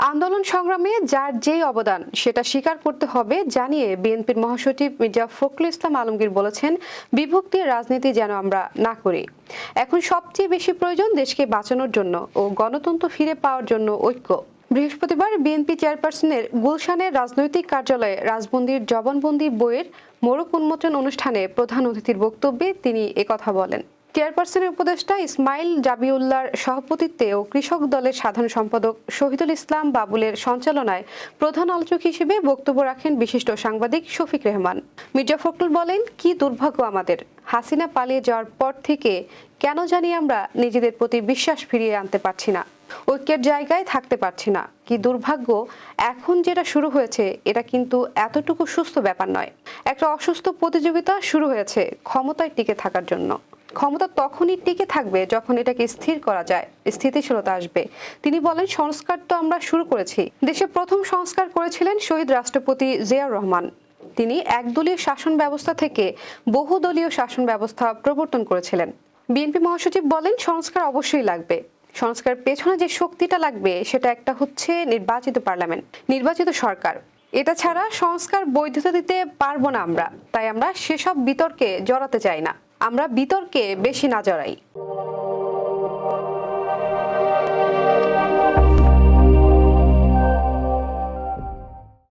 আন্দোলন সংগ্রামে যার যেই অবদান সেটা স্বীকার করতে হবে জানিয়ে বিএনপির মহাসচিব মির্জা ফখরুল ইসলাম আলমগীর বলেছেন, বিভক্তির রাজনীতি যেন আমরা না করি। এখন সবচেয়ে বেশি প্রয়োজন দেশকে বাঁচানোর জন্য ও গণতন্ত্র ফিরে পাওয়ার জন্য ঐক্য। বৃহস্পতিবার বিএনপি চেয়ারপারসনের গুলশানের রাজনৈতিক কার্যালয়ে রাজবন্দির জবানবন্দি বইয়ের মোড়ক উন্মোচন অনুষ্ঠানে প্রধান অতিথির বক্তব্যে তিনি একথা বলেন। চেয়ারপারসনের উপদেষ্টা ইসমাইল জাবিউল্লাহর সভাপতিত্বে ও কৃষক দলের সাধারণ সম্পাদক শহীদুল ইসলাম বাবুলের সঞ্চালনায় প্রধান আলোচক হিসেবে বক্তব্য রাখেন বিশিষ্ট সাংবাদিক শফিক রেহমান। মির্জা ফখরুল বলেন, কি দুর্ভাগ্য আমাদের, হাসিনা পালিয়ে যাওয়ার পর থেকে কেন জানি আমরা নিজেদের প্রতি বিশ্বাস ফিরিয়ে আনতে পারছি না, ঐক্যের জায়গায় থাকতে পারছি না। কি দুর্ভাগ্য, এখন যেটা শুরু হয়েছে এটা কিন্তু এতটুকু সুস্থ ব্যাপার নয়। একটা অসুস্থ প্রতিযোগিতা শুরু হয়েছে ক্ষমতায় টিকে থাকার জন্য। ক্ষমতা তখনই টিকে থাকবে যখন এটাকে স্থির করা যায়, স্থিতিশীলতা আসবে। তিনি বলেন, সংস্কার তো আমরা শুরু করেছি। দেশে প্রথম সংস্কার করেছিলেন শহীদ রাষ্ট্রপতি জিয়াউর রহমান। তিনি একদলীয় শাসন ব্যবস্থা থেকে বহুদলীয় শাসন ব্যবস্থা প্রবর্তন করেছিলেন। বিএনপি মহাসচিব বলেন, সংস্কার অবশ্যই লাগবে। সংস্কার পেছনে যে শক্তিটা লাগবে সেটা একটা হচ্ছে নির্বাচিত পার্লামেন্ট, নির্বাচিত সরকার। এটা ছাড়া সংস্কার বৈধতা দিতে পারবো না আমরা। তাই আমরা সেসব বিতর্কে জড়াতে চাই না। আমরা বিতর্কে বেশি না জড়াই।